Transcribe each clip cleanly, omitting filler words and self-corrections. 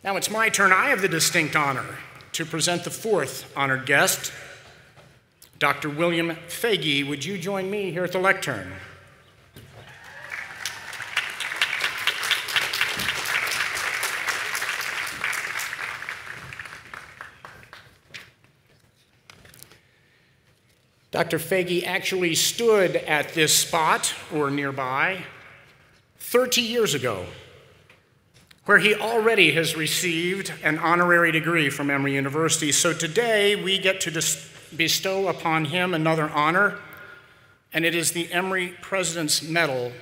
Now it's my turn. I have the distinct honor to present the fourth honored guest, Dr. William Peggy. Would you join me here at the lectern? Dr. Foege actually stood at this spot, or nearby, 30 years ago, where he already has received an honorary degree from Emory University. So today we get to bestow upon him another honor, and it is the Emory President's Medal.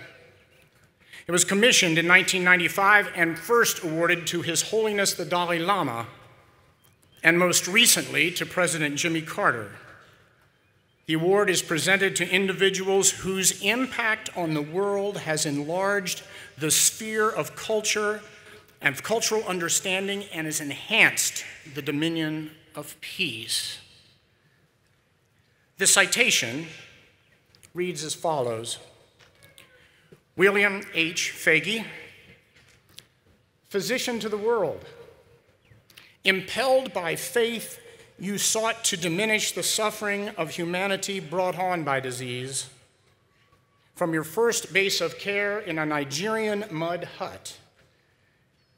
It was commissioned in 1995 and first awarded to His Holiness the Dalai Lama, and most recently to President Jimmy Carter. The award is presented to individuals whose impact on the world has enlarged the sphere of culture and cultural understanding and has enhanced the dominion of peace. The citation reads as follows: William H. Peggy, physician to the world, impelled by faith, you sought to diminish the suffering of humanity brought on by disease. From your first base of care in a Nigerian mud hut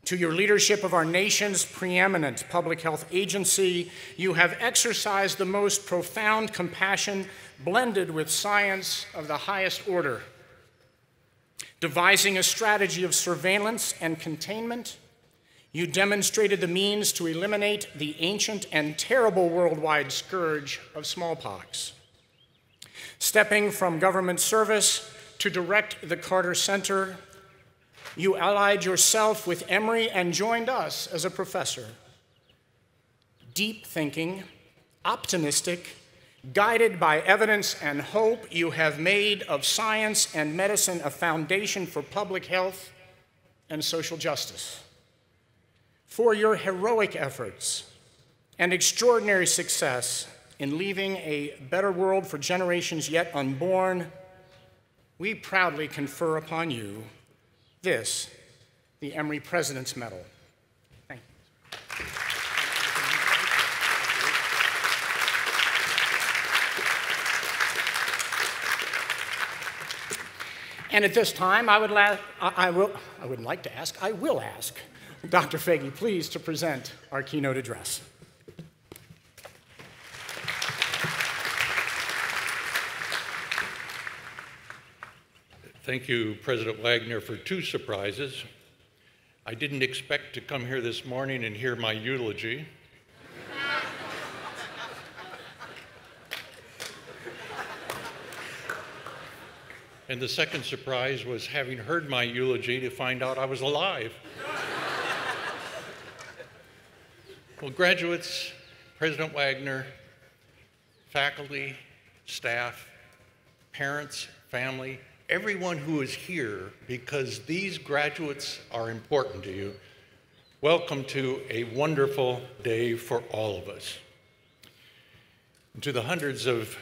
to your leadership of our nation's preeminent public health agency, you have exercised the most profound compassion blended with science of the highest order, devising a strategy of surveillance and containment. You demonstrated the means to eliminate the ancient and terrible worldwide scourge of smallpox. Stepping from government service to direct the Carter Center, you allied yourself with Emory and joined us as a professor. Deep thinking, optimistic, guided by evidence and hope, you have made of science and medicine a foundation for public health and social justice. For your heroic efforts and extraordinary success in leaving a better world for generations yet unborn, we proudly confer upon you this, the Emory President's Medal. Thank you. And at this time, I will ask Dr. Foege, please, to present our keynote address. Thank you, President Wagner, for two surprises. I didn't expect to come here this morning and hear my eulogy. And the second surprise was having heard my eulogy to find out I was alive. Well, graduates, President Wagner, faculty, staff, parents, family, everyone who is here because these graduates are important to you, welcome to a wonderful day for all of us. And to the hundreds of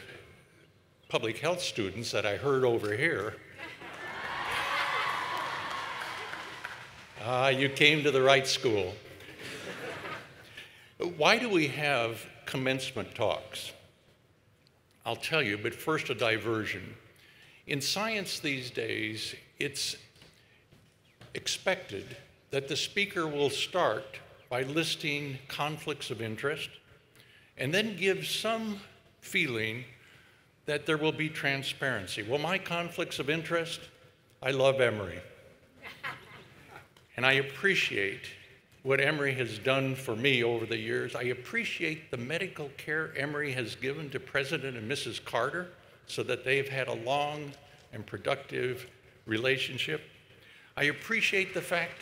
public health students that I heard over here, you came to the right school. Why do we have commencement talks? I'll tell you, but first a diversion. In science these days, it's expected that the speaker will start by listing conflicts of interest and then give some feeling that there will be transparency. Well, my conflicts of interest, I love Emory. And I appreciate what Emory has done for me over the years. I appreciate the medical care Emory has given to President and Mrs. Carter so that they've had a long and productive relationship. I appreciate the fact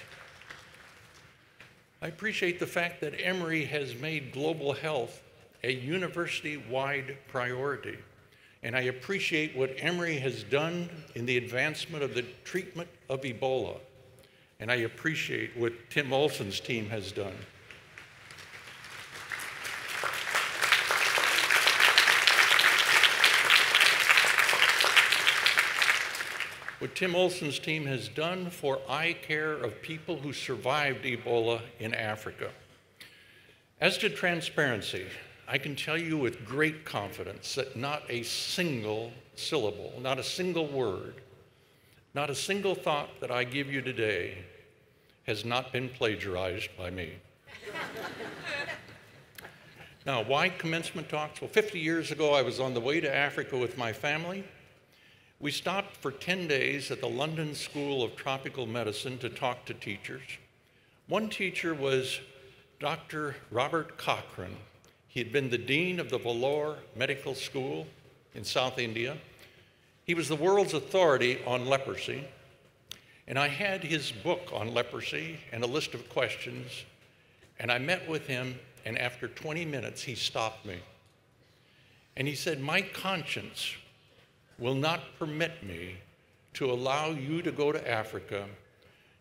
that Emory has made global health a university-wide priority. And I appreciate what Emory has done in the advancement of the treatment of Ebola. And I appreciate what Tim Olson's team has done. what Tim Olson's team has done for eye care of people who survived Ebola in Africa. As to transparency, I can tell you with great confidence that not a single syllable, not a single word, not a single thought that I give you today has not been plagiarized by me. Now, why Commencement Talks? Well, 50 years ago, I was on the way to Africa with my family. We stopped for 10 days at the London School of Tropical Medicine to talk to teachers. One teacher was Dr. Robert Cochrane. He had been the dean of the Vellore Medical School in South India. He was the world's authority on leprosy. And I had his book on leprosy and a list of questions. And I met with him, and after 20 minutes, he stopped me. And he said, "My conscience will not permit me to allow you to go to Africa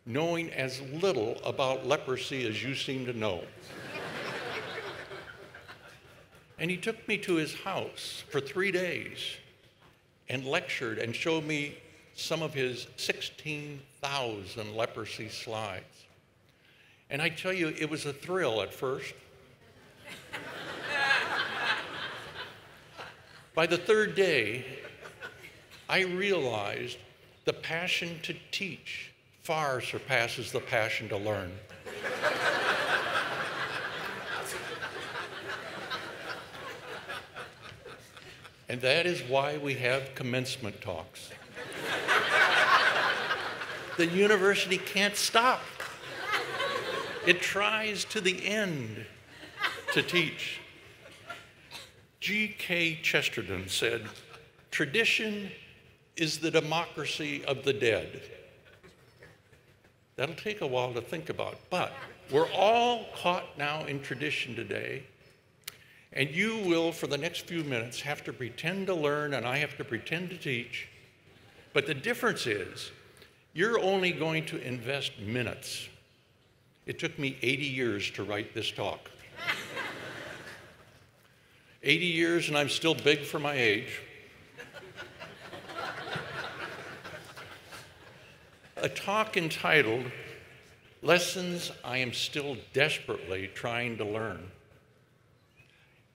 knowing as little about leprosy as you seem to know." And he took me to his house for 3 days and lectured and showed me some of his 16,000 leprosy slides. And I tell you, it was a thrill at first. By the third day, I realized the passion to teach far surpasses the passion to learn. And that is why we have Commencement Talks. The university can't stop. It tries to the end to teach. G.K. Chesterton said, "Tradition is the democracy of the dead." That'll take a while to think about, but we're all caught now in tradition today, and you will, for the next few minutes, have to pretend to learn, and I have to pretend to teach. But the difference is, you're only going to invest minutes. It took me 80 years to write this talk. 80 years, and I'm still big for my age. A talk entitled, "Lessons I Am Still Desperately Trying to Learn."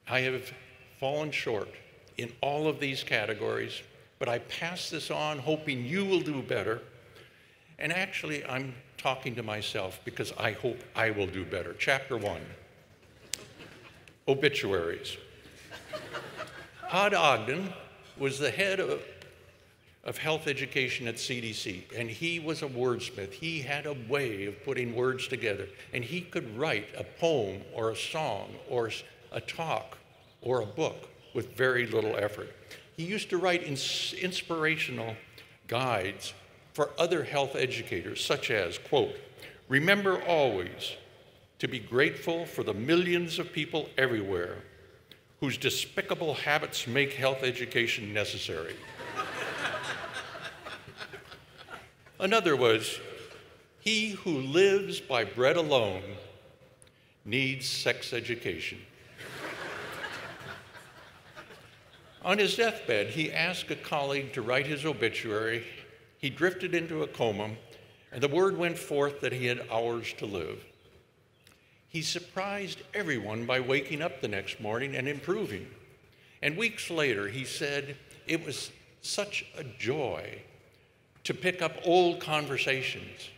I have fallen short in all of these categories, but I pass this on hoping you will do better. And actually, I'm talking to myself because I hope I will do better. Chapter 1, obituaries. Hod Ogden was the head of health education at CDC, and he was a wordsmith. He had a way of putting words together, and he could write a poem or a song or a talk or a book with very little effort. He used to write inspirational guides for other health educators, such as, quote, "Remember always to be grateful for the millions of people everywhere whose despicable habits make health education necessary." Another was, "He who lives by bread alone needs sex education." On his deathbed, he asked a colleague to write his obituary. He drifted into a coma, and the word went forth that he had hours to live. He surprised everyone by waking up the next morning and improving. And weeks later, he said, "It was such a joy to pick up old conversations."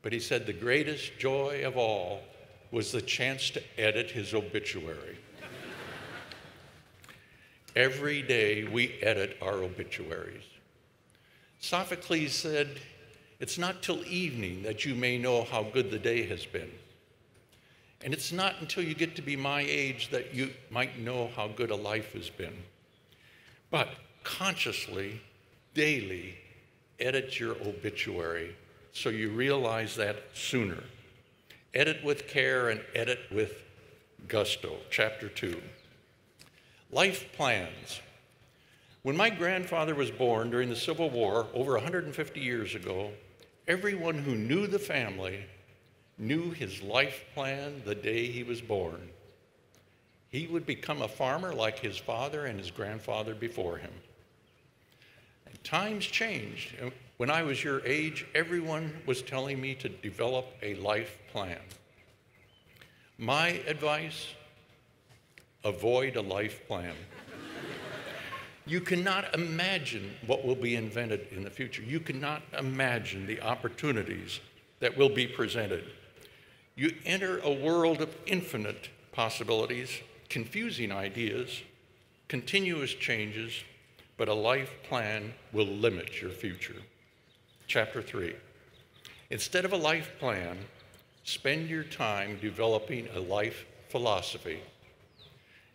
But he said the greatest joy of all was the chance to edit his obituary. Every day we edit our obituaries. Sophocles said, "It's not till evening that you may know how good the day has been. And it's not until you get to be my age that you might know how good a life has been." But consciously, daily, edit your obituary so you realize that sooner. Edit with care and edit with gusto. Chapter 2. Life plans. When my grandfather was born during the Civil War over 150 years ago, everyone who knew the family knew his life plan the day he was born. He would become a farmer like his father and his grandfather before him. Times changed. When I was your age, everyone was telling me to develop a life plan. My advice, avoid a life plan. You cannot imagine what will be invented in the future. You cannot imagine the opportunities that will be presented. You enter a world of infinite possibilities, confusing ideas, continuous changes, but a life plan will limit your future. Chapter 3. Instead of a life plan, spend your time developing a life philosophy.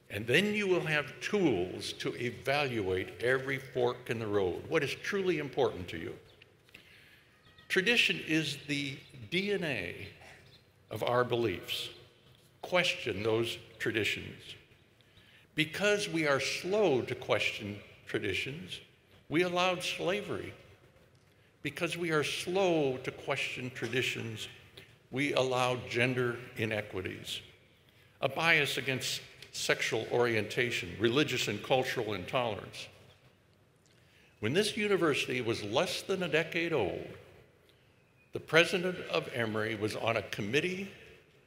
And then you will have tools to evaluate every fork in the road. What is truly important to you? Tradition is the DNA of our beliefs. Question those traditions. Because we are slow to question traditions, we allowed slavery. Because we are slow to question traditions, we allowed gender inequities, a bias against sexual orientation, religious and cultural intolerance. When this university was less than a decade old, the president of Emory was on a committee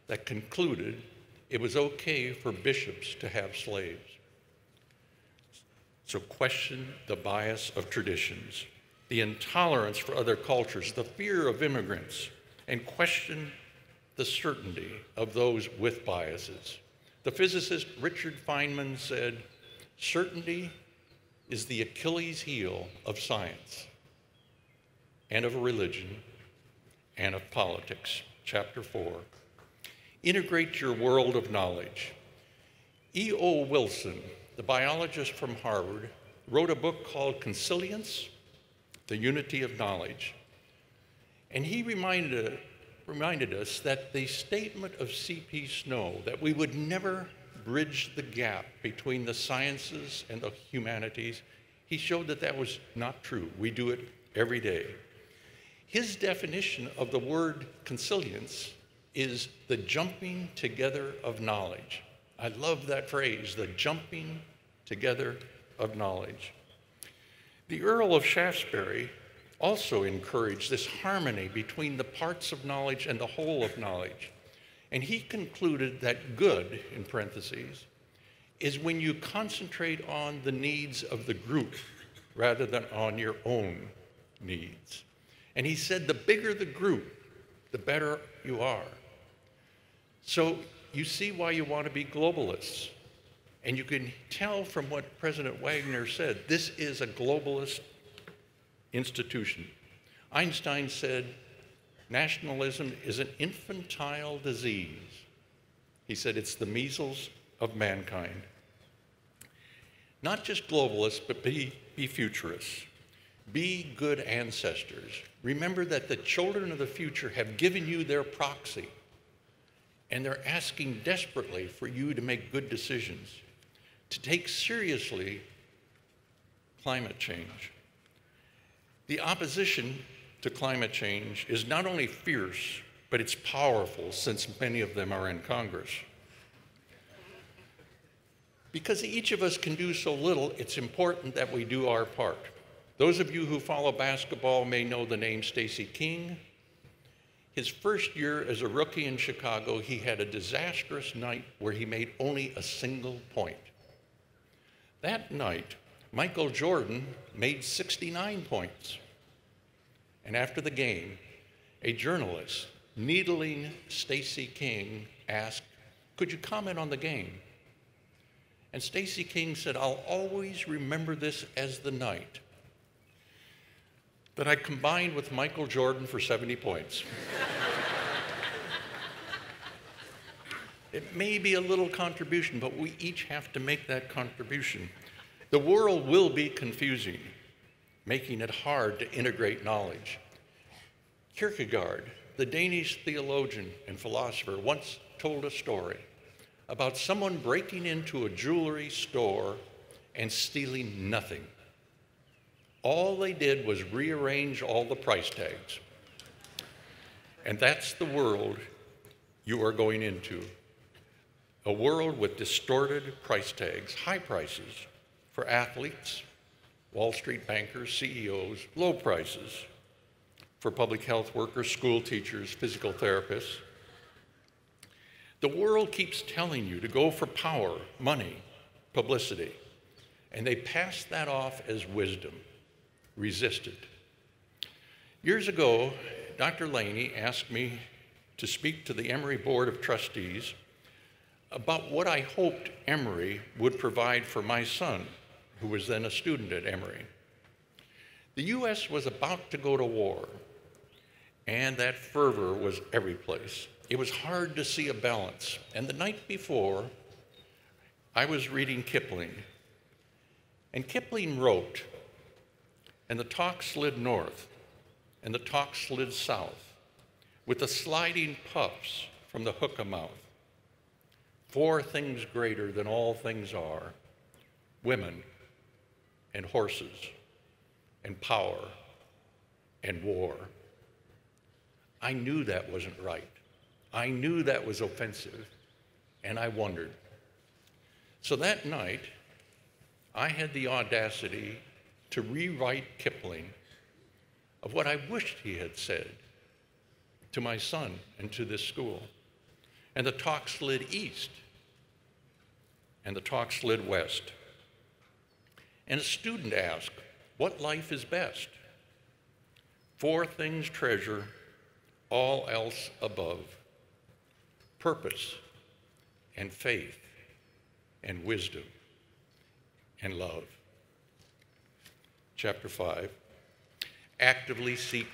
that concluded it was okay for bishops to have slaves. So question the bias of traditions, the intolerance for other cultures, the fear of immigrants, and question the certainty of those with biases. The physicist Richard Feynman said, certainty is the Achilles heel of science and of religion and of politics. Chapter 4. Integrate your world of knowledge. E.O. Wilson, the biologist from Harvard, wrote a book called Consilience, The Unity of Knowledge. And he reminded us that the statement of C.P. Snow that we would never bridge the gap between the sciences and the humanities, he showed that that was not true. We do it every day. His definition of the word consilience is the jumping together of knowledge. I love that phrase, the jumping together of knowledge. The Earl of Shaftesbury also encouraged this harmony between the parts of knowledge and the whole of knowledge. And he concluded that good, in parentheses, is when you concentrate on the needs of the group rather than on your own needs. And he said the bigger the group, the better you are. So you see why you want to be globalists. And you can tell from what President Wagner said, this is a globalist institution. Einstein said, nationalism is an infantile disease. He said it's the measles of mankind. Not just globalists, but be futurists. Be good ancestors. Remember that the children of the future have given you their proxy, and they're asking desperately for you to make good decisions, to take seriously climate change. The opposition to climate change is not only fierce, but it's powerful, since many of them are in Congress. Because each of us can do so little, it's important that we do our part. Those of you who follow basketball may know the name Stacey King. His first year as a rookie in Chicago, he had a disastrous night where he made only a single point. That night, Michael Jordan made 69 points. And after the game, a journalist, needling Stacey King, asked, "Could you comment on the game?" And Stacey King said, "I'll always remember this as the night that I combined with Michael Jordan for 70 points. It may be a little contribution, but we each have to make that contribution. The world will be confusing, making it hard to integrate knowledge. Kierkegaard, the Danish theologian and philosopher, once told a story about someone breaking into a jewelry store and stealing nothing. All they did was rearrange all the price tags. And that's the world you are going into. A world with distorted price tags, high prices for athletes, Wall Street bankers, CEOs, low prices for public health workers, school teachers, physical therapists. The world keeps telling you to go for power, money, publicity, and they pass that off as wisdom. Resist it. Years ago, Dr. Laney asked me to speak to the Emory Board of Trustees about what I hoped Emory would provide for my son, who was then a student at Emory. The U.S. was about to go to war, and that fervor was every place. It was hard to see a balance. And the night before, I was reading Kipling. And Kipling wrote, "And the talk slid north, and the talk slid south, with the sliding puffs from the hookah mouth. 4 things greater than all things are, women and horses and power and war." I knew that wasn't right. I knew that was offensive, and I wondered. So that night, I had the audacity to rewrite Kipling of what I wished he had said to my son and to this school. And the talk slid east, and the talk slid west. And a student asked, "What life is best?" 4 things treasure, all else above: purpose and faith and wisdom and love. Chapter 5, actively seek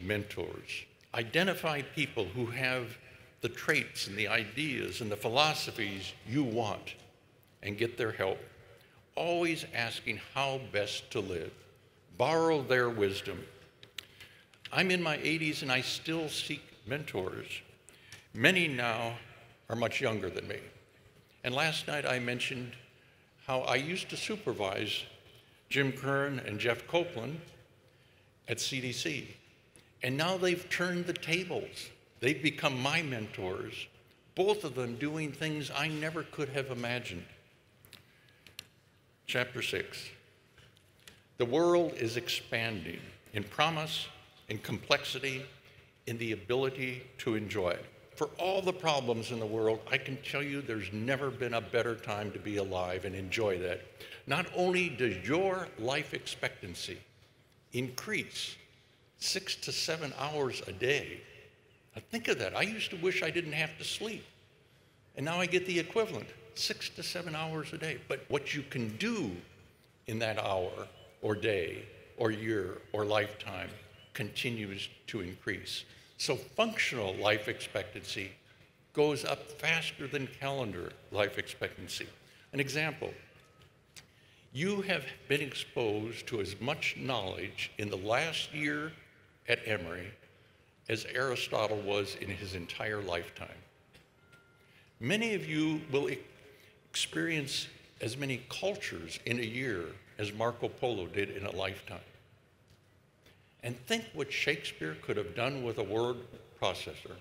mentors. Identify people who have the traits and the ideas and the philosophies you want and get their help. Always asking how best to live. Borrow their wisdom. I'm in my 80s and I still seek mentors. Many now are much younger than me. And last night I mentioned how I used to supervise Jim Kern and Jeff Copeland at CDC. And now they've turned the tables. They've become my mentors, both of them doing things I never could have imagined. Chapter 6. The world is expanding in promise, in complexity, in the ability to enjoy it. For all the problems in the world, I can tell you there's never been a better time to be alive and enjoy that. Not only does your life expectancy increase 6 to 7 hours a day. Now think of that. I used to wish I didn't have to sleep. And now I get the equivalent, 6 to 7 hours a day. But what you can do in that hour or day or year or lifetime continues to increase. So functional life expectancy goes up faster than calendar life expectancy. An example, you have been exposed to as much knowledge in the last year at Emory as Aristotle was in his entire lifetime. Many of you will experience as many cultures in a year as Marco Polo did in a lifetime. And think what Shakespeare could have done with a word processor.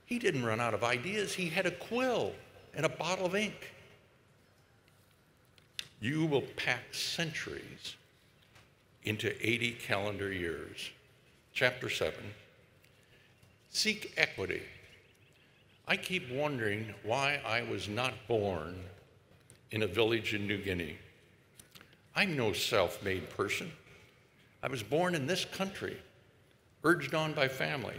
He didn't run out of ideas. He had a quill and a bottle of ink. You will pack centuries into 80 calendar years. Chapter 7, seek equity. I keep wondering why I was not born in a village in New Guinea. I'm no self-made person. I was born in this country, urged on by family,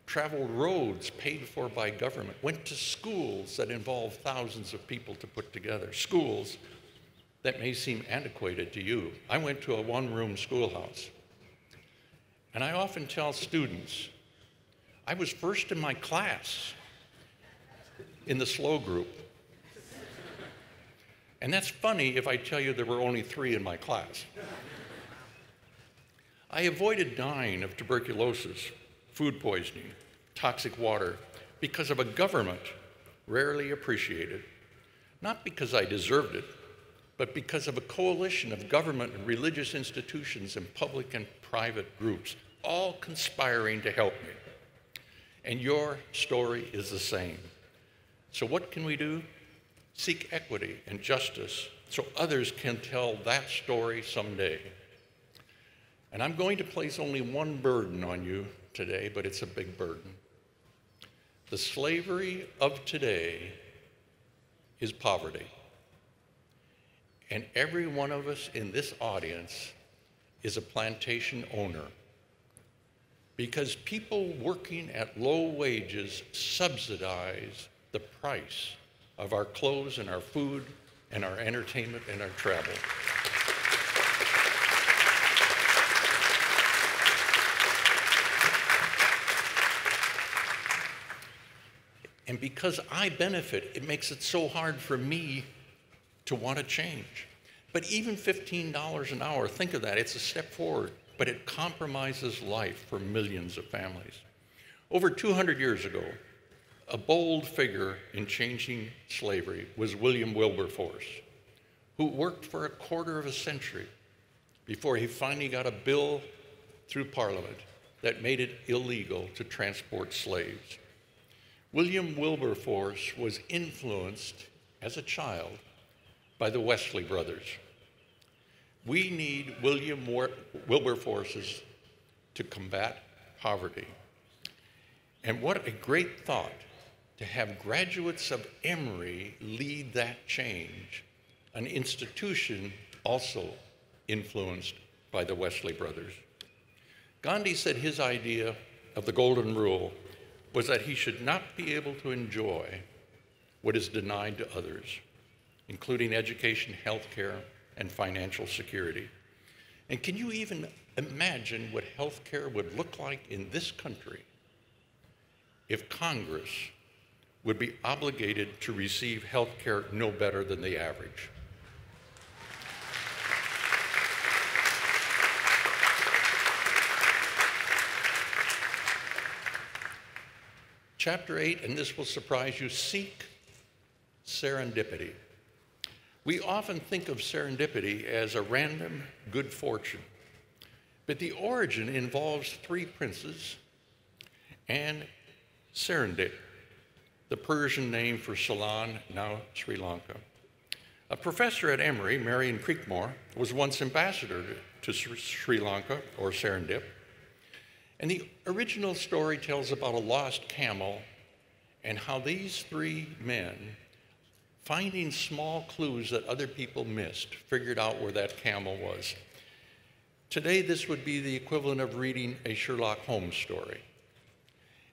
traveled roads paid for by government, went to schools that involved thousands of people to put together, schools that may seem antiquated to you. I went to a one-room schoolhouse. And I often tell students, I was first in my class in the slow group. And that's funny if I tell you there were only 3 in my class. I avoided dying of tuberculosis, food poisoning, toxic water, because of a government rarely appreciated, not because I deserved it, but because of a coalition of government and religious institutions and public and private groups all conspiring to help me. And your story is the same. So what can we do? Seek equity and justice so others can tell that story someday. And I'm going to place only one burden on you today, but it's a big burden. The slavery of today is poverty. And every one of us in this audience is a plantation owner, because people working at low wages subsidize the price of our clothes and our food and our entertainment and our travel. And because I benefit, it makes it so hard for me to want to change. But even $15 an hour, think of that, it's a step forward, but it compromises life for millions of families. Over 200 years ago, a bold figure in changing slavery was William Wilberforce, who worked for a quarter of a century before he finally got a bill through Parliament that made it illegal to transport slaves. William Wilberforce was influenced as a child by the Wesley brothers. We need William Wilberforces to combat poverty. And what a great thought to have graduates of Emory lead that change, an institution also influenced by the Wesley brothers. Gandhi said his idea of the Golden Rule was that he should not be able to enjoy what is denied to others, including education, healthcare, and financial security. And can you even imagine what healthcare would look like in this country if Congress would be obligated to receive healthcare no better than the average? Chapter 8, and this will surprise you, seek serendipity. We often think of serendipity as a random good fortune, but the origin involves three princes and Serendip, the Persian name for Ceylon, now Sri Lanka. A professor at Emory, Marion Creekmore, was once ambassador to Sri Lanka, or Serendip. And the original story tells about a lost camel and how these three men, finding small clues that other people missed, figured out where that camel was. Today, this would be the equivalent of reading a Sherlock Holmes story.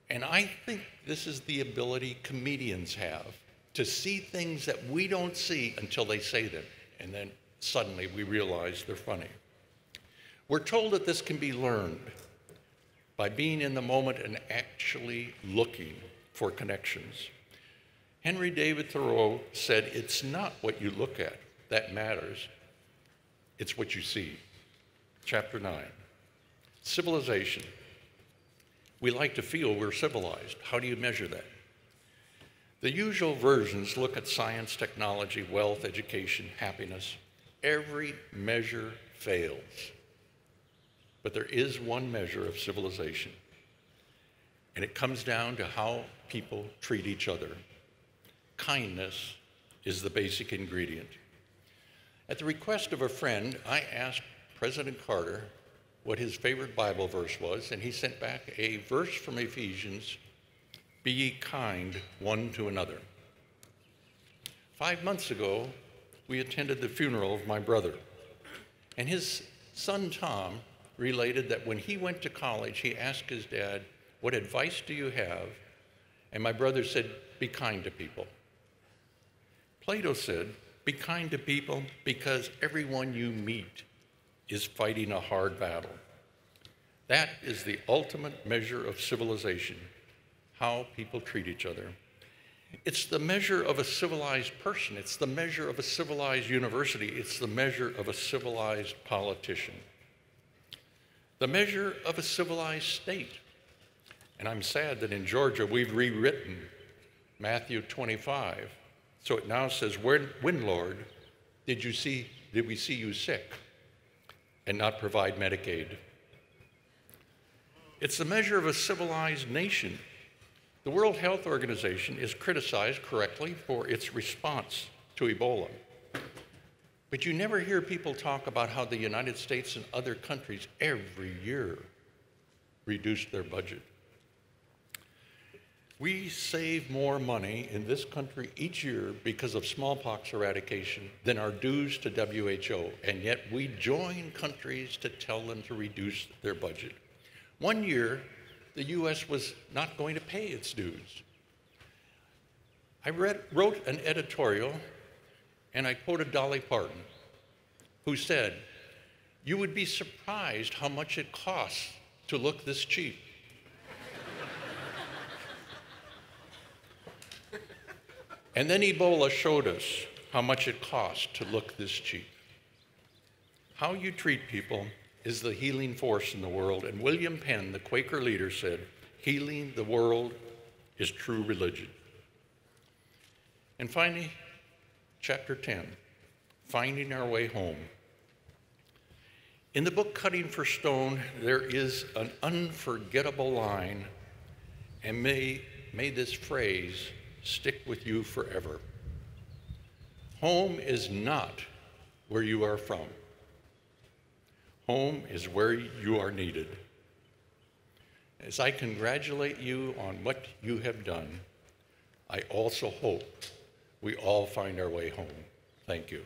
And I think this is the ability comedians have to see things that we don't see until they say them, and then suddenly we realize they're funny. We're told that this can be learned by being in the moment and actually looking for connections. Henry David Thoreau said, "It's not what you look at that matters, it's what you see." Chapter 9, civilization. We like to feel we're civilized. How do you measure that? The usual versions look at science, technology, wealth, education, happiness. Every measure fails. But there is one measure of civilization, and it comes down to how people treat each other. Kindness is the basic ingredient. At the request of a friend, I asked President Carter what his favorite Bible verse was, and he sent back a verse from Ephesians, "Be ye kind one to another." 5 months ago, we attended the funeral of my brother, and his son Tom related that when he went to college, he asked his dad, "What advice do you have?" And my brother said, "Be kind to people." Plato said, "Be kind to people because everyone you meet is fighting a hard battle." That is the ultimate measure of civilization, how people treat each other. It's the measure of a civilized person. It's the measure of a civilized university. It's the measure of a civilized politician. The measure of a civilized state. And I'm sad that in Georgia we've rewritten Matthew 25. So it now says, "When, Lord, did we see you sick and not provide Medicaid?" It's the measure of a civilized nation. The World Health Organization is criticized correctly for its response to Ebola. But you never hear people talk about how the United States and other countries every year reduce their budget. We save more money in this country each year because of smallpox eradication than our dues to WHO, and yet we join countries to tell them to reduce their budget. One year, the US was not going to pay its dues. I wrote an editorial, and I quoted Dolly Parton, who said, "You would be surprised how much it costs to look this cheap." And then Ebola showed us how much it costs to look this cheap. How you treat people is the healing force in the world, and William Penn, the Quaker leader, said, "Healing the world is true religion." And finally, chapter 10, Finding Our Way Home. In the book Cutting for Stone, there is an unforgettable line, and may this phrase stick with you forever. Home is not where you are from. Home is where you are needed. As I congratulate you on what you have done, I also hope we all find our way home. Thank you.